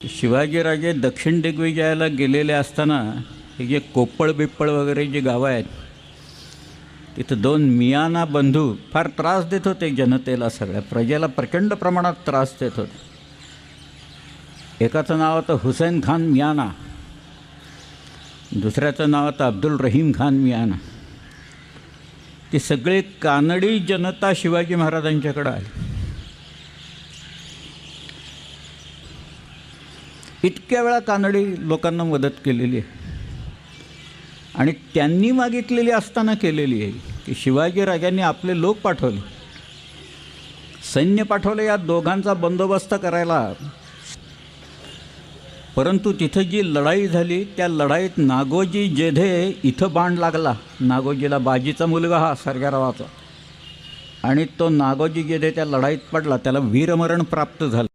शिवाजीराजे दक्षिण दिग्विजयाला गेलेले असताना हे जे कोप्पळ बिप्पळ वगैरे जी गावं आहेत तिथं दोन मियाना बंधू फार त्रास देत होते जनतेला, सगळ्या प्रजेला प्रचंड प्रमाणात त्रास देत होते. एकाचं नाव होतं हुसेन खान मियाना, दुसऱ्याचं नाव होतं अब्दुल रहीम खान मियाना. ती सगळी कानडी जनता शिवाजी महाराजांच्याकडं आली. इतक्या वेळा कानडी लोकांना मदत केलेली आहे आणि त्यांनी मागितलेली असताना केलेली आहे की शिवाजीराजांनी आपले लोक पाठवले, सैन्य पाठवले या दोघांचा बंदोबस्त करायला. परंतु तिथं जी लढाई झाली त्या लढाईत नागोजी जेधे इथं बाण लागला. नागोजीला बाजीचा मुलगा हा सर्गेरावाचा, आणि तो नागोजी जेधे त्या लढाईत पडला, त्याला वीरमरण प्राप्त झालं.